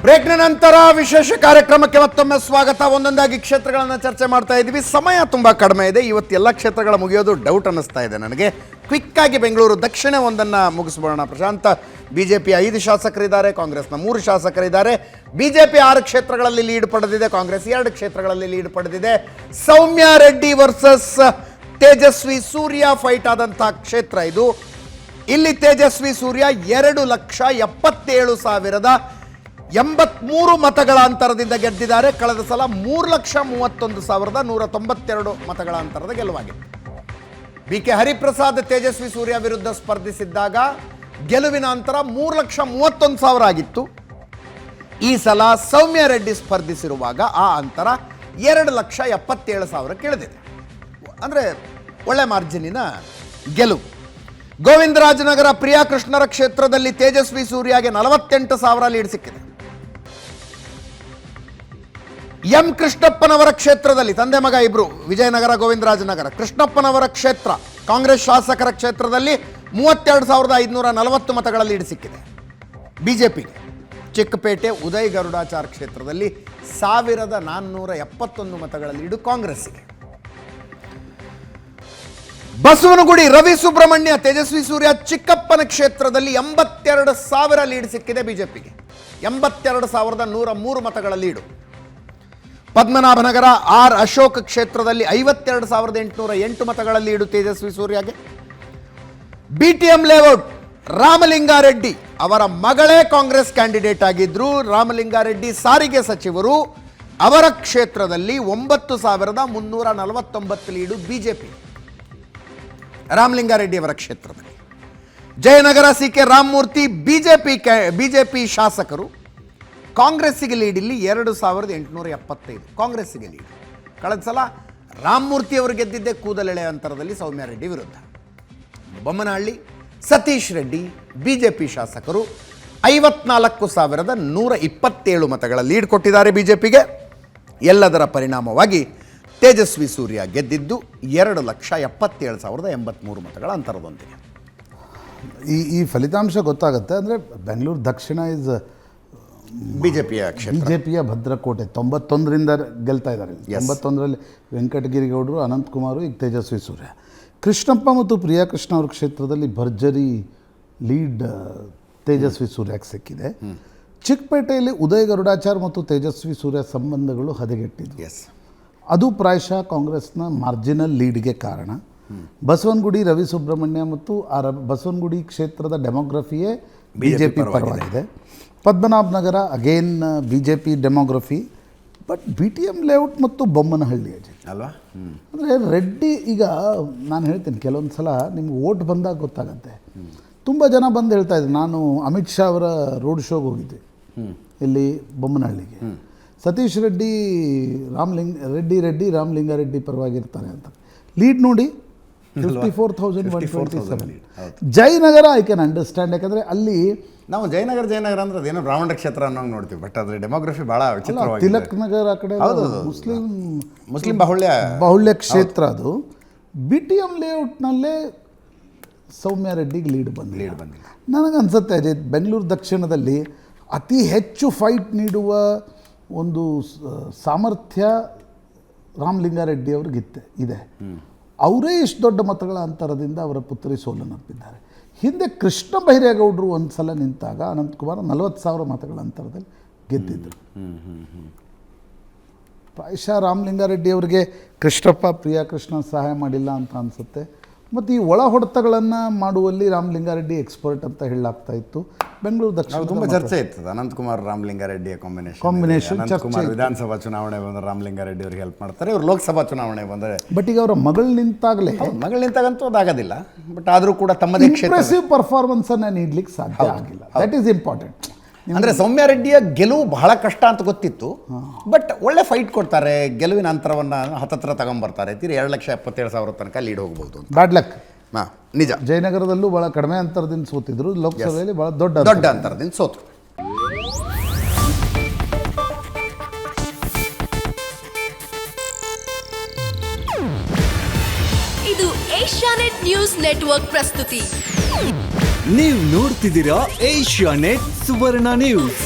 ಬ್ರೇಕ್ನ ನಂತರ ವಿಶೇಷ ಕಾರ್ಯಕ್ರಮಕ್ಕೆ ಮತ್ತೊಮ್ಮೆ ಸ್ವಾಗತ. ಒಂದೊಂದಾಗಿ ಕ್ಷೇತ್ರಗಳನ್ನು ಚರ್ಚೆ ಮಾಡ್ತಾ ಇದ್ವಿ. ಸಮಯ ತುಂಬ ಕಡಿಮೆ ಇದೆ. ಇವತ್ತು ಎಲ್ಲ ಕ್ಷೇತ್ರಗಳ ಮುಗಿಯೋದು ಡೌಟ್ ಅನ್ನಿಸ್ತಾ ಇದೆ ನನಗೆ. ಕ್ವಿಕ್ಕಾಗಿ ಬೆಂಗಳೂರು ದಕ್ಷಿಣ ಒಂದನ್ನು ಮುಗಿಸ್ಬೋಣ. ಪ್ರಶಾಂತ್, BJP 5 ಶಾಸಕರಿದ್ದಾರೆ, ಕಾಂಗ್ರೆಸ್ನ 3 ಶಾಸಕರಿದ್ದಾರೆ. BJP 6 ಕ್ಷೇತ್ರಗಳಲ್ಲಿ ಲೀಡ್ ಪಡೆದಿದೆ, ಕಾಂಗ್ರೆಸ್ 2 ಕ್ಷೇತ್ರಗಳಲ್ಲಿ ಲೀಡ್ ಪಡೆದಿದೆ. ಸೌಮ್ಯ ರೆಡ್ಡಿ ವರ್ಸಸ್ ತೇಜಸ್ವಿ ಸೂರ್ಯ ಫೈಟ್ ಆದಂಥ ಕ್ಷೇತ್ರ ಇದು. ಇಲ್ಲಿ ತೇಜಸ್ವಿ ಸೂರ್ಯ 2,77,083 ಮತಗಳ ಅಂತರದಿಂದ ಗೆದ್ದಿದ್ದಾರೆ. ಕಳೆದ ಸಲ 3,31,192 ಮತಗಳ ಅಂತರದ ಗೆಲುವಾಗಿತ್ತು. BK ಹರಿಪ್ರಸಾದ್ ತೇಜಸ್ವಿ ಸೂರ್ಯ ವಿರುದ್ಧ ಸ್ಪರ್ಧಿಸಿದ್ದಾಗ ಗೆಲುವಿನ ಅಂತರ 3,31,000 ಆಗಿತ್ತು. ಈ ಸಲ ಸೌಮ್ಯ ರೆಡ್ಡಿ ಸ್ಪರ್ಧಿಸಿರುವಾಗ ಆ ಅಂತರ 2,77,000 ಇಳಿದಿದೆ. ಅಂದರೆ ಒಳ್ಳೆ ಮಾರ್ಜಿನಿನ ಗೆಲುವು. ಗೋವಿಂದರಾಜನಗರ ಪ್ರಿಯಾ ಕೃಷ್ಣರ ಕ್ಷೇತ್ರದಲ್ಲಿ ತೇಜಸ್ವಿ ಸೂರ್ಯಗೆ 48,000 ಲೀಡ್ ಸಿಕ್ಕಿದೆ. ಎಂ ಕೃಷ್ಣಪ್ಪನವರ ಕ್ಷೇತ್ರದಲ್ಲಿ ತಂದೆ ಮಗ ಇಬ್ರು, ವಿಜಯನಗರ ಗೋವಿಂದರಾಜನಗರ. ಕೃಷ್ಣಪ್ಪನವರ ಕ್ಷೇತ್ರ ಕಾಂಗ್ರೆಸ್ ಶಾಸಕರ ಕ್ಷೇತ್ರದಲ್ಲಿ 32,540 ಮತಗಳ ಲೀಡ್ ಸಿಕ್ಕಿದೆ BJPಗೆ. ಚಿಕ್ಕಪೇಟೆ ಉದಯ್ ಗರುಡಾಚಾರ್ ಕ್ಷೇತ್ರದಲ್ಲಿ 1,471 ಮತಗಳ ಲೀಡು ಕಾಂಗ್ರೆಸ್ಸಿಗೆ. ಬಸವನಗುಡಿ ರವಿ ಸುಬ್ರಹ್ಮಣ್ಯ ತೇಜಸ್ವಿ ಸೂರ್ಯ ಚಿಕ್ಕಪ್ಪನ ಕ್ಷೇತ್ರದಲ್ಲಿ 82,000 ಲೀಡ್ ಸಿಕ್ಕಿದೆ BJPಗೆ. 82,103 ಮತಗಳ ಲೀಡು. ಪದ್ಮನಾಭನಗರ ಆರ್ ಅಶೋಕ್ ಕ್ಷೇತ್ರದಲ್ಲಿ 52,808 ಮತಗಳ ಲೀಡು ತೇಜಸ್ವಿ ಸೂರ್ಯಗೆ. BTM ಲೇಔಟ್ ರಾಮಲಿಂಗಾರೆಡ್ಡಿ ಅವರ ಮಗಳೇ ಕಾಂಗ್ರೆಸ್ ಕ್ಯಾಂಡಿಡೇಟ್ ಆಗಿದ್ರು. ರಾಮಲಿಂಗಾರೆಡ್ಡಿ ಸಾರಿಗೆ ಸಚಿವರು. ಅವರ ಕ್ಷೇತ್ರದಲ್ಲಿ 9,349 ಲೀಡು BJP. ರಾಮಲಿಂಗಾರೆಡ್ಡಿ ಅವರ ಕ್ಷೇತ್ರದಲ್ಲಿ. ಜಯನಗರ CK ರಾಮಮೂರ್ತಿ BJP ಶಾಸಕರು. ಕಾಂಗ್ರೆಸ್ಸಿಗೆ ಲೀಡ್ ಇಲ್ಲಿ 2,875 ಕಾಂಗ್ರೆಸ್ಸಿಗೆ ಲೀಡ್. ಕಳೆದ ಸಲ ರಾಮಮೂರ್ತಿ ಅವರು ಗೆದ್ದಿದ್ದೇ ಕೂದಲೆಳೆ ಅಂತರದಲ್ಲಿ ಸೌಮ್ಯ ರೆಡ್ಡಿ ವಿರುದ್ಧ. ಬೊಮ್ಮನಹಳ್ಳಿ ಸತೀಶ್ ರೆಡ್ಡಿ BJP ಶಾಸಕರು 54,127 ಮತಗಳ ಲೀಡ್ ಕೊಟ್ಟಿದ್ದಾರೆ BJPಗೆ. ಎಲ್ಲದರ ಪರಿಣಾಮವಾಗಿ ತೇಜಸ್ವಿ ಸೂರ್ಯ ಗೆದ್ದಿದ್ದು 2,77,083 ಮತಗಳ ಅಂತರದೊಂದಿಗೆ. ಈ ಫಲಿತಾಂಶ ಗೊತ್ತಾಗುತ್ತೆ. ಅಂದರೆ ಬೆಂಗಳೂರು ದಕ್ಷಿಣ ಇಸ್ BJPಯ ಭದ್ರಕೋಟೆ. 91ರಿಂದ ಗೆಲ್ತಾ ಇದ್ದಾರೆ. 91ರಲ್ಲಿ ವೆಂಕಟಗಿರಿಗೌಡರು, ಅನಂತಕುಮಾರು, ಈಗ ತೇಜಸ್ವಿ ಸೂರ್ಯ. ಕೃಷ್ಣಪ್ಪ ಮತ್ತು ಪ್ರಿಯಾ ಕೃಷ್ಣ ಅವ್ರ ಕ್ಷೇತ್ರದಲ್ಲಿ ಭರ್ಜರಿ ಲೀಡ್ ತೇಜಸ್ವಿ ಸೂರ್ಯಕ್ಕೆ ಸಿಕ್ಕಿದೆ. ಚಿಕ್ಕಪೇಟೆಯಲ್ಲಿ ಉದಯ್ ಗರುಡಾಚಾರ್ ಮತ್ತು ತೇಜಸ್ವಿ ಸೂರ್ಯ ಸಂಬಂಧಗಳು ಹದಗೆಟ್ಟಿದ್ವು. ಅದು ಪ್ರಾಯಶಃ ಕಾಂಗ್ರೆಸ್ನ ಮಾರ್ಜಿನಲ್ ಲೀಡ್ಗೆ ಕಾರಣ. ಬಸವನಗುಡಿ ರವಿ ಸುಬ್ರಹ್ಮಣ್ಯ ಮತ್ತು ಆ ಬಸವನಗುಡಿ ಕ್ಷೇತ್ರದ ಡೆಮೋಗ್ರಫಿಯೇ BJP ಪರವಾಗಿದೆ. Padmanabhanagar again BJP demography. But BTM layout ಮತ್ತು ಬೊಮ್ಮನಹಳ್ಳಿ ಅಲ್ವಾ. ಅಂದರೆ ರೆಡ್ಡಿ, ಈಗ ನಾನು ಹೇಳ್ತೀನಿ, ಕೆಲವೊಂದು ಸಲ ನಿಮ್ಗೆ ಓಟ್ ಬಂದಾಗ ಗೊತ್ತಾಗತ್ತೆ. ತುಂಬ ಜನ ಬಂದು ಹೇಳ್ತಾ ಇದ್ರು, ನಾನು ಅಮಿತ್ ಶಾ ಅವರ ರೋಡ್ ಶೋಗೆ ಹೋಗಿದ್ದೆ ಇಲ್ಲಿ ಬೊಮ್ಮನಹಳ್ಳಿಗೆ. ಸತೀಶ್ ರೆಡ್ಡಿ ರಾಮಲಿಂಗಾರೆಡ್ಡಿ ಪರವಾಗಿರ್ತಾರೆ ಅಂತ. ಲೀಡ್ ನೋಡಿ 54,127. Jayanagar I can understand. ಯಾಕಂದರೆ ಅಲ್ಲಿ ನಾವು ಜಯನಗರ ಅಂದ್ರೆ ಅದೇನೋ ಬ್ರಾಹ್ಮಣ ಕ್ಷೇತ್ರ ಅನ್ನೋಂಗೆ ನೋಡ್ತೀವಿ. ಬಟ್ ಅದ್ರ ಡೆಮೋಗ್ರಫಿ ಭಾಳ ವಿಚಿತ್ರವಾಗಿದೆ. ತಿಲಕ್ ನಗರ ಆ ಕಡೆ ಮುಸ್ಲಿಂ ಬಾಹುಳ್ಯ ಕ್ಷೇತ್ರ. ಅದು BTM ಲೇಔಟ್ನಲ್ಲೇ ಸೌಮ್ಯ ರೆಡ್ಡಿಗೆ ಲೀಡ್ ಬಂದಿಲ್ಲ. ನನಗನ್ಸುತ್ತೆ ಅಜಿತ್, ಬೆಂಗಳೂರು ದಕ್ಷಿಣದಲ್ಲಿ ಅತಿ ಹೆಚ್ಚು ಫೈಟ್ ನೀಡುವ ಒಂದು ಸಾಮರ್ಥ್ಯ ರಾಮಲಿಂಗಾರೆಡ್ಡಿ ಅವ್ರಿಗಿತ್ತೆ ಇದೆ. ಅವರೇ ಇಷ್ಟು ದೊಡ್ಡ ಮತಗಳ ಅಂತರದಿಂದ ಅವರ ಪುತ್ರಿ ಸೋಲನ್ನಪ್ಪಿದ್ದಾರೆ. ಹಿಂದೆ ಕೃಷ್ಣ ಬೈರೇಗೌಡರು ಒಂದು ಸಲ ನಿಂತಾಗ ಅನಂತಕುಮಾರ್ 40,000 ಮತಗಳ ಅಂತರದಲ್ಲಿ ಗೆದ್ದಿದ್ದರು. ಪ್ರಾಯಶಃ ರಾಮಲಿಂಗಾರೆಡ್ಡಿ ಅವರಿಗೆ ಕೃಷ್ಣಪ್ಪ ಪ್ರಿಯಾ ಕೃಷ್ಣ ಸಹಾಯ ಮಾಡಿಲ್ಲ ಅಂತ ಅನಿಸುತ್ತೆ. ಮತ್ತು ಈ ಒಳ ಹೊಡೆತಗಳನ್ನು ಮಾಡುವಲ್ಲಿ ರಾಮಲಿಂಗಾರೆಡ್ಡಿ ಎಕ್ಸ್ಪರ್ಟ್ ಅಂತ ಹೇಳಲಾಗ್ತಾ ಇತ್ತು. ಬೆಂಗಳೂರು ದಕ್ಷಿಣ ತುಂಬ ಚರ್ಚೆ ಇತ್ತು. ಅನಂತಕುಮಾರ್ ರಾಮಲಿಂಗಾರೆಡ್ಡಿಯ ಕಾಂಬಿನೇಷನ್ ಚರ್ಚೆ. ವಿಧಾನಸಭಾ ಚುನಾವಣೆ ಬಂದರೆ ರಾಮಲಿಂಗಾರೆಡ್ಡಿ ಅವ್ರಿಗೆ ಹೆಲ್ಪ್ ಮಾಡ್ತಾರೆ. ಇವರು ಲೋಕಸಭಾ ಚುನಾವಣೆ ಬಂದರೆ. ಬಟ್ ಈಗ ಅವರ ಮಗಳು ನಿಂತಾಗಂತೂ ಅದಾಗೋದಿಲ್ಲ. ಬಟ್ ಆದರೂ ಕೂಡ ತಮ್ಮದೇ ಇಂಪ್ರೆಸಿವ್ ಪರ್ಫಾರ್ಮೆನ್ಸನ್ನು ನೀಡಲಿಕ್ಕೆ ಸಾಧ್ಯ ಆಗಿಲ್ಲ. That is important. ಅಂದರೆ ಸೌಮ್ಯ ರೆಡ್ಡಿಯ ಗೆಲುವು ಬಹಳ ಕಷ್ಟ ಅಂತ ಗೊತ್ತಿತ್ತು. ಬಟ್ ಒಳ್ಳೆ ಫೈಟ್ ಕೊಡ್ತಾರೆ. ಗೆಲುವಿನ ಅಂತರವನ್ನು ಹತ್ತತ್ರ ತಗೊಂಡ್ಬರ್ತಾರೆ. 2,77,000 ತನಕ ಲೀಡ್ ಹೋಗ್ಬೋದು. Bad luck. ನಿಜ. ಜಯನಗರದಲ್ಲೂ ಭಾಳ ಕಡಿಮೆ ಅಂತರದಿಂದ ಸೋತಿದ್ರು. ಲೋಕಸಭೆಯಲ್ಲಿ ಭಾಳ ದೊಡ್ಡ ಅಂತರದಿಂದ ಸೋತರು. ಇದು ಏಷ್ಯಾನೆಟ್ ನ್ಯೂಸ್ ನೆಟ್ವರ್ಕ್ ಪ್ರಸ್ತುತಿ. ನೀವು ನೋಡ್ತಿದ್ದೀರಾ ಏಷ್ಯಾನೆಟ್ ಸುವರ್ಣ ನ್ಯೂಸ್.